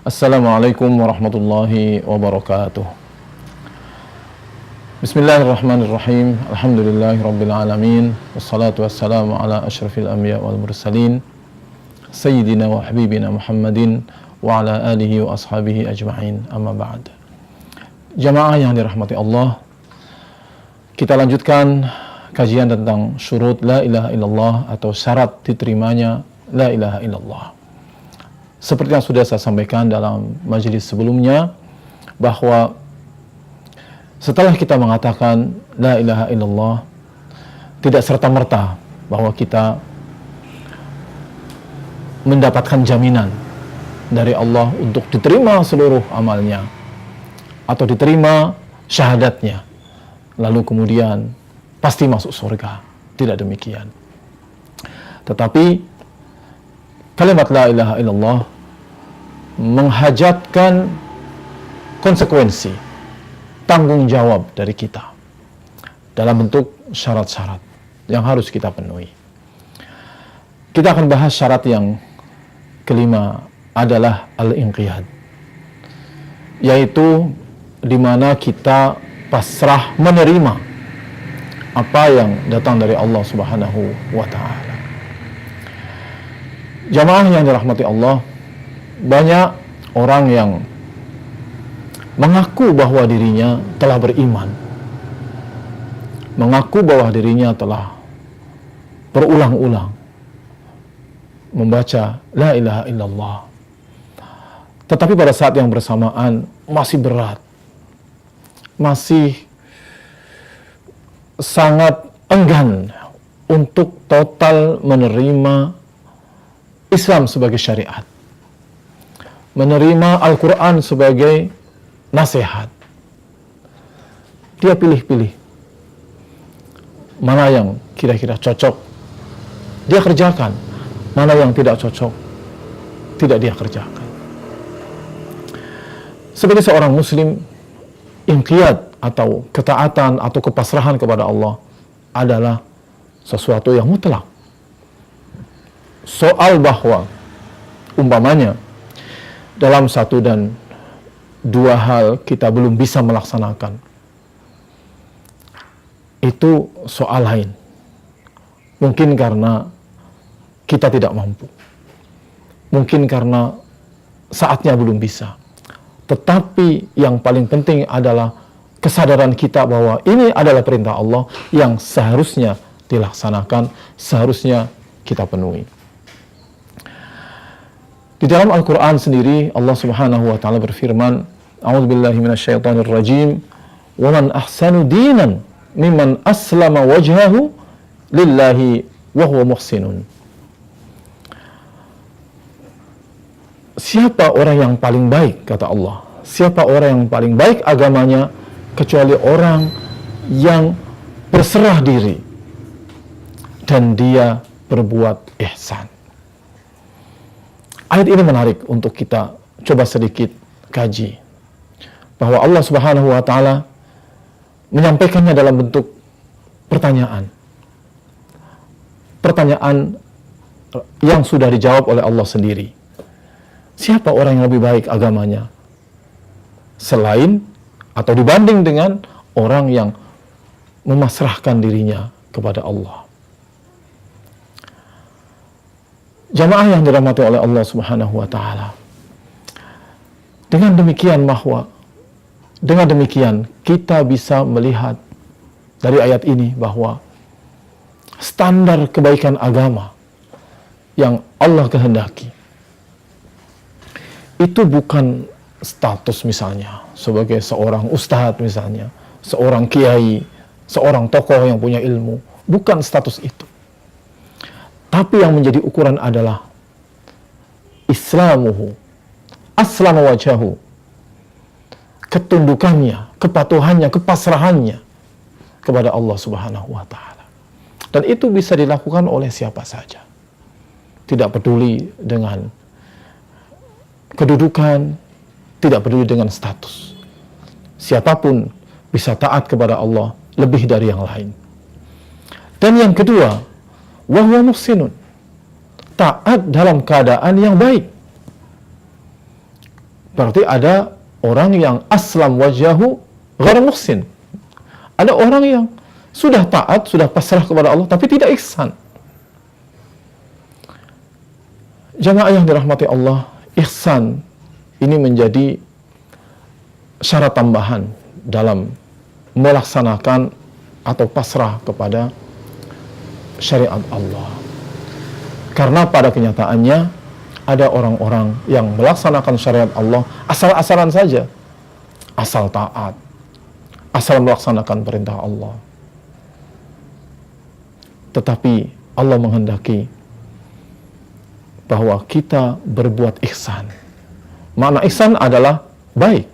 Assalamualaikum warahmatullahi wabarakatuh. Bismillahirrahmanirrahim. Alhamdulillahi rabbil alamin. Wassalatu wassalamu ala asyrafil anbiya wal mursalin Sayyidina wa habibina Muhammadin wa ala alihi wa ashabihi ajma'in. Amma ba'd. Jamaah yang dirahmati Allah, kita lanjutkan kajian tentang syurut la ilaha illallah atau syarat diterimanya la ilaha illallah. Seperti yang sudah saya sampaikan dalam majelis sebelumnya, bahwa setelah kita mengatakan la ilaha illallah, tidak serta-merta bahwa kita mendapatkan jaminan dari Allah untuk diterima seluruh amalnya atau diterima syahadatnya, lalu kemudian pasti masuk surga. Tidak demikian. Tetapi kalimat la ilaha illallah menghajatkan konsekuensi, tanggung jawab dari kita dalam bentuk syarat-syarat yang harus kita penuhi. Kita akan bahas syarat yang kelima adalah al-inqiyad, yaitu di mana kita pasrah menerima apa yang datang dari Allah Subhanahu wa ta'ala. Jamaah yang dirahmati Allah, banyak orang yang mengaku bahwa dirinya telah beriman, mengaku bahwa dirinya telah berulang-ulang membaca la ilaha illallah, tetapi pada saat yang bersamaan masih berat, masih sangat enggan untuk total menerima Islam sebagai syariat, menerima Al-Quran sebagai nasihat. Dia pilih-pilih mana yang kira-kira cocok, dia kerjakan. Mana yang tidak cocok, tidak dia kerjakan. Sebagai seorang muslim, inqiyad atau ketaatan atau kepasrahan kepada Allah adalah sesuatu yang mutlak. Soal bahwa umpamanya dalam satu dan dua hal kita belum bisa melaksanakan, itu soal lain. Mungkin karena kita tidak mampu, mungkin karena saatnya belum bisa. Tetapi yang paling penting adalah kesadaran kita bahwa ini adalah perintah Allah yang seharusnya dilaksanakan, seharusnya kita penuhi. Di dalam Al-Quran sendiri, Allah Subhanahu wa ta'ala berfirman, A'udzubillahi minasyaitonir rajim, wa man ahsanu dinan mimman aslama wajhahu lillahi wa huwa muhsinun. Siapa orang yang paling baik, kata Allah, siapa orang yang paling baik agamanya kecuali orang yang berserah diri dan dia berbuat ihsan. Ayat ini menarik untuk kita coba sedikit kaji, bahwa Allah Subhanahu wa ta'ala menyampaikannya dalam bentuk pertanyaan. Pertanyaan yang sudah dijawab oleh Allah sendiri. Siapa orang yang lebih baik agamanya selain atau dibanding dengan orang yang memasrahkan dirinya kepada Allah? Jamaah yang dirahmati oleh Allah Subhanahu wa ta'ala, dengan demikian kita bisa melihat dari ayat ini bahwa standar kebaikan agama yang Allah kehendaki itu bukan status, misalnya sebagai seorang ustadz, misalnya seorang kiai, seorang tokoh yang punya ilmu. Bukan status itu. Tapi yang menjadi ukuran adalah islamuhu, aslama wajahu, ketundukannya, kepatuhannya, kepasrahannya kepada Allah Subhanahu wa ta'ala. Dan itu bisa dilakukan oleh siapa saja, tidak peduli dengan kedudukan, tidak peduli dengan status. Siapapun bisa taat kepada Allah lebih dari yang lain. Dan yang kedua, wa huwa muhsinun, taat dalam keadaan yang baik. Berarti ada orang yang aslam wajhahu ghairu muhsin. Ada orang yang sudah taat, sudah pasrah kepada Allah, tapi tidak ihsan. Jamaah yang dirahmati Allah, ihsan ini menjadi syarat tambahan dalam melaksanakan atau pasrah kepada syariat Allah. Karena pada kenyataannya ada orang-orang yang melaksanakan syariat Allah asal-asalan saja, asal taat, asal melaksanakan perintah Allah. Tetapi Allah menghendaki bahwa kita berbuat ihsan. Makna ihsan adalah baik.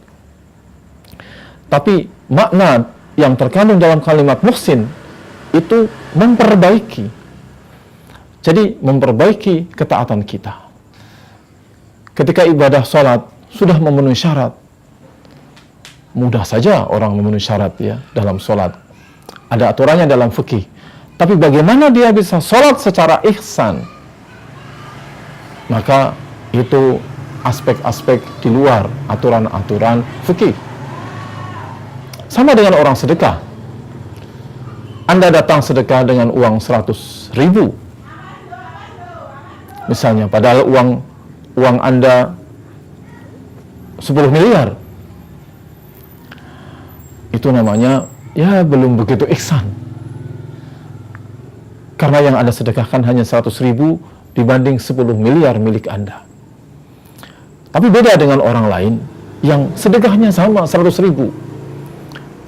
Tapi makna yang terkandung dalam kalimat muhsin itu memperbaiki. Jadi memperbaiki ketaatan kita. Ketika ibadah sholat sudah memenuhi syarat, mudah saja orang memenuhi syarat ya dalam sholat. Ada aturannya dalam fikih. Tapi bagaimana dia bisa sholat secara ihsan? Maka itu aspek-aspek di luar aturan-aturan fikih. Sama dengan orang sedekah. Anda datang sedekah dengan uang 100.000. Misalnya, padahal uang Anda 10 miliar. Itu namanya, ya belum begitu ihsan. Karena yang Anda sedekahkan hanya 100.000 dibanding 10 miliar milik Anda. Tapi beda dengan orang lain yang sedekahnya sama 100.000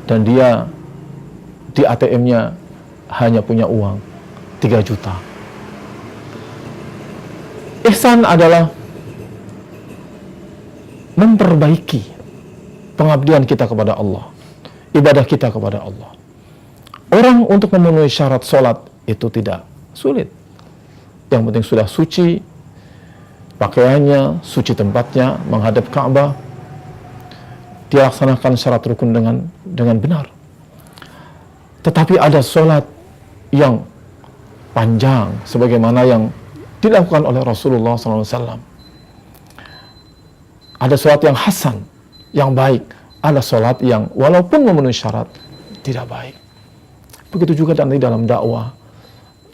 dan dia di ATM-nya hanya punya uang 3 juta. Ihsan adalah memperbaiki pengabdian kita kepada Allah, ibadah kita kepada Allah. Orang untuk memenuhi syarat sholat itu tidak sulit. Yang penting sudah suci pakaiannya, suci tempatnya, menghadap Ka'bah, dia laksanakan syarat rukun dengan benar. Tetapi ada sholat yang panjang sebagaimana yang dilakukan oleh Rasulullah SAW. Ada sholat yang hasan, yang baik. Ada sholat yang walaupun memenuhi syarat tidak baik. Begitu juga nanti dalam dakwah,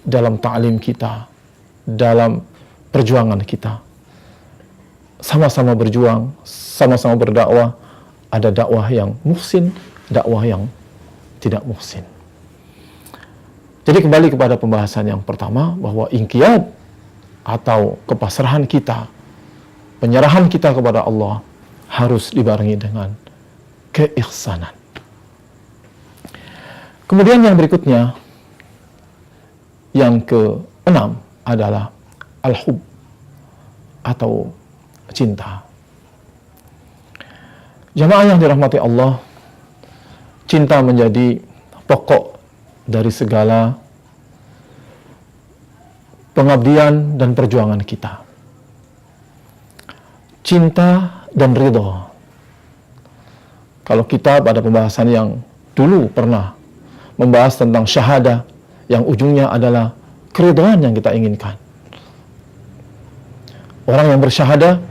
dalam ta'lim kita, dalam perjuangan kita. Sama-sama berjuang, sama-sama berdakwah. Ada dakwah yang muhsin, dakwah yang tidak muhsin. Jadi kembali kepada pembahasan yang pertama, bahwa inqiyad atau kepasrahan kita, penyerahan kita kepada Allah harus dibarengi dengan keihsanan. Kemudian yang berikutnya, yang keenam adalah al-hub atau cinta. Jamaah yang dirahmati Allah, cinta menjadi pokok dari segala pengabdian dan perjuangan kita. Cinta dan ridho. Kalau kita pada pembahasan yang dulu pernah membahas tentang syahadah, yang ujungnya adalah keridhaan yang kita inginkan. Orang yang bersyahadah,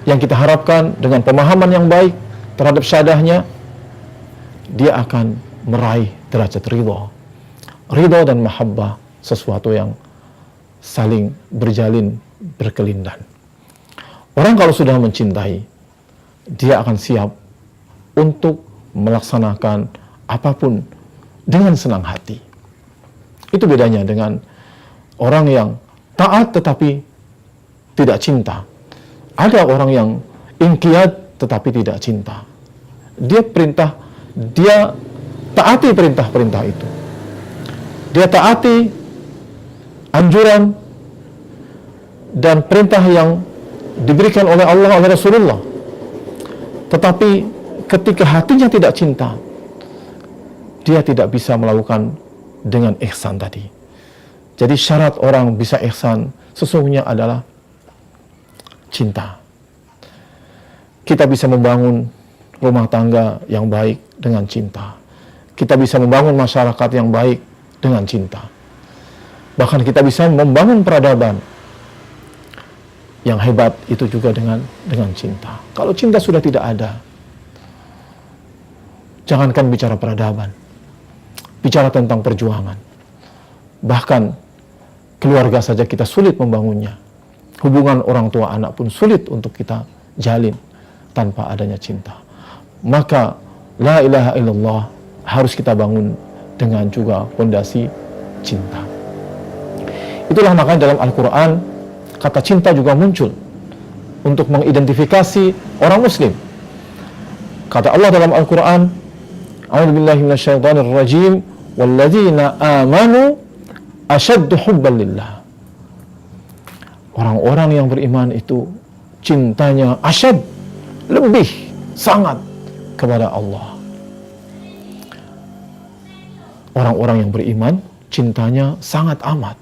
yang kita harapkan dengan pemahaman yang baik terhadap syahadahnya, dia akan meraih derajat ridho. Ridho dan mahabbah sesuatu yang saling berjalin berkelindan. Orang kalau sudah mencintai, dia akan siap untuk melaksanakan apapun dengan senang hati. Itu bedanya dengan orang yang taat tetapi tidak cinta. Ada orang yang inqiyad tetapi tidak cinta. Dia taati perintah-perintah itu. Dia taati anjuran dan perintah yang diberikan oleh Allah, oleh Rasulullah. Tetapi ketika hatinya tidak cinta, dia tidak bisa melakukan dengan ihsan tadi. Jadi syarat orang bisa ihsan sesungguhnya adalah cinta. Kita bisa membangun rumah tangga yang baik dengan cinta. Kita bisa membangun masyarakat yang baik dengan cinta. Bahkan kita bisa membangun peradaban yang hebat itu juga dengan cinta. Kalau cinta sudah tidak ada, jangankan bicara peradaban, bicara tentang perjuangan, bahkan keluarga saja kita sulit membangunnya. Hubungan orang tua anak pun sulit untuk kita jalin tanpa adanya cinta. Maka la ilaha illallah harus kita bangun dengan juga fondasi cinta. Itulah makanya dalam Al-Quran kata cinta juga muncul untuk mengidentifikasi orang muslim. Kata Allah dalam Al-Quran, a'udzubillahi minasyaitonir rajim, walladzina amanu asyaddu hubban lillah. Orang-orang yang beriman itu cintanya asyad, lebih sangat kepada Allah. Orang-orang yang beriman cintanya sangat amat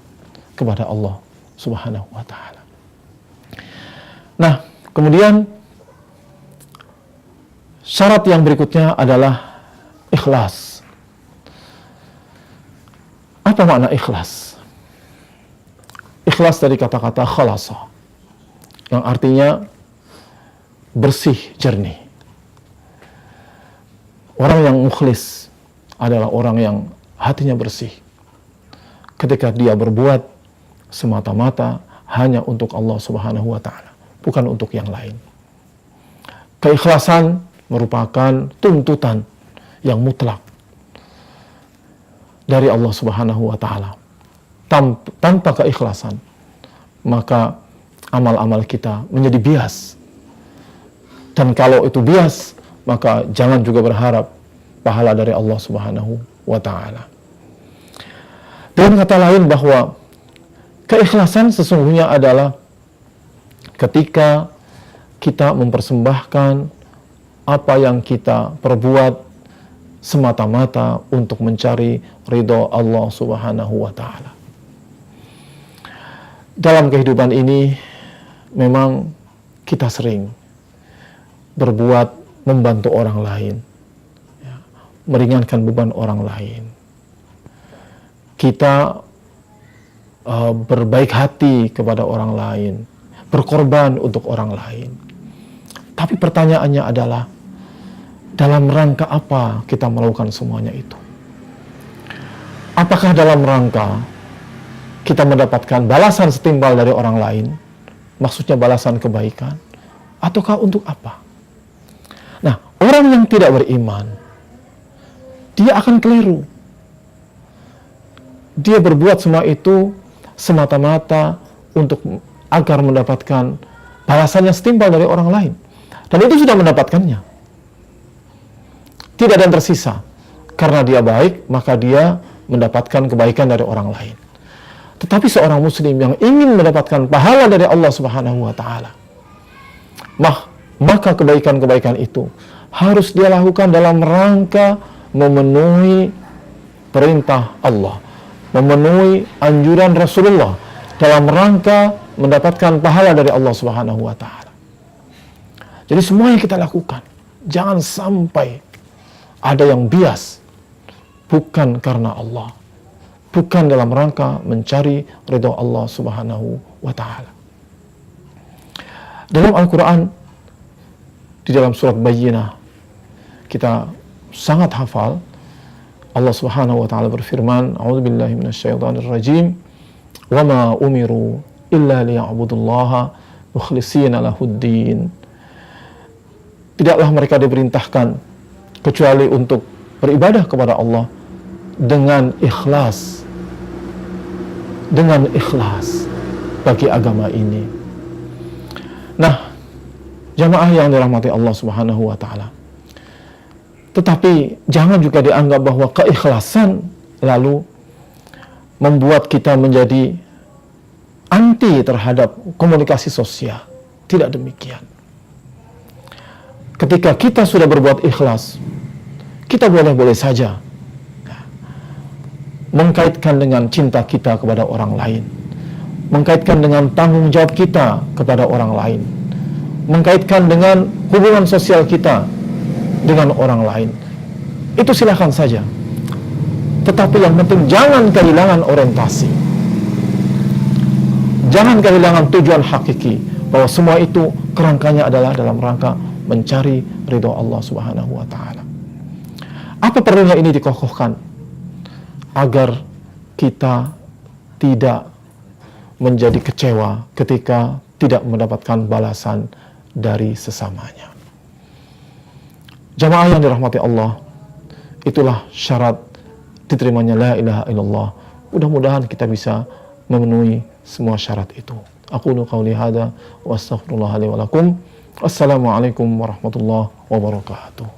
kepada Allah Subhanahu wa ta'ala. Nah, kemudian syarat yang berikutnya adalah ikhlas. Apa makna ikhlas? Ikhlas dari kata-kata khalasa, yang artinya bersih, jernih. Orang yang mukhlis adalah orang yang hatinya bersih. Ketika dia berbuat semata-mata hanya untuk Allah Subhanahu wa ta'ala, bukan untuk yang lain. Keikhlasan merupakan tuntutan yang mutlak dari Allah Subhanahu wa ta'ala. Tanpa keikhlasan, maka amal-amal kita menjadi bias. Dan kalau itu bias, maka jangan juga berharap pahala dari Allah Subhanahu wa ta'ala. Dengan kata lain bahwa keikhlasan sesungguhnya adalah ketika kita mempersembahkan apa yang kita perbuat semata-mata untuk mencari ridho Allah Subhanahu wa ta'ala. Dalam kehidupan ini memang kita sering berbuat membantu orang lain, meringankan beban orang lain. Kita berbaik hati kepada orang lain, berkorban untuk orang lain. Tapi pertanyaannya adalah, dalam rangka apa kita melakukan semuanya itu? Apakah dalam rangka kita mendapatkan balasan setimpal dari orang lain, maksudnya balasan kebaikan, ataukah untuk apa? Nah, orang yang tidak beriman, dia akan keliru. Dia berbuat semua itu semata-mata untuk agar mendapatkan balasannya setimpal dari orang lain. Dan itu sudah mendapatkannya. Tidak ada yang tersisa. Karena dia baik, maka dia mendapatkan kebaikan dari orang lain. Tetapi seorang muslim yang ingin mendapatkan pahala dari Allah Subhanahu wa ta'ala, maka kebaikan-kebaikan itu harus dia lakukan dalam rangka memenuhi perintah Allah, memenuhi anjuran Rasulullah, dalam rangka mendapatkan pahala dari Allah Subhanahu wa ta'ala. Jadi semua yang kita lakukan, jangan sampai ada yang bias, bukan karena Allah, bukan dalam rangka mencari ridho Allah Subhanahu wa ta'ala. Dalam Al-Quran, di dalam surat Bayyinah, kita sangat hafal, Allah Subhanahu wa ta'ala berfirman, a'udzubillahi minasyaitonir rajim, wa ma umiru illa liya'budullaha mukhlishina lahuddin. Tidaklah mereka diperintahkan kecuali untuk beribadah kepada Allah dengan ikhlas, bagi agama ini. Nah, jamaah yang dirahmati Allah Subhanahu wa ta'ala, tetapi jangan juga dianggap bahwa keikhlasan lalu membuat kita menjadi anti terhadap komunikasi sosial. Tidak demikian. Ketika kita sudah berbuat ikhlas, kita boleh-boleh saja mengkaitkan dengan cinta kita kepada orang lain, mengkaitkan dengan tanggung jawab kita kepada orang lain, mengkaitkan dengan hubungan sosial kita dengan orang lain. Itu silakan saja. Tetapi yang penting jangan kehilangan orientasi, jangan kehilangan tujuan hakiki bahwa semua itu kerangkanya adalah dalam rangka mencari ridho Allah Subhanahu wa Ta'ala. Apa perlunya ini dikokohkan? Agar kita tidak menjadi kecewa ketika tidak mendapatkan balasan dari sesamanya. Jamaah yang dirahmati Allah, itulah syarat diterimanya la ilaha illallah. Mudah-mudahan kita bisa memenuhi semua syarat itu. Aqulu qauli hadza wa astaghfirullah li wa lakum. Wassalamualaikum warahmatullahi wabarakatuh.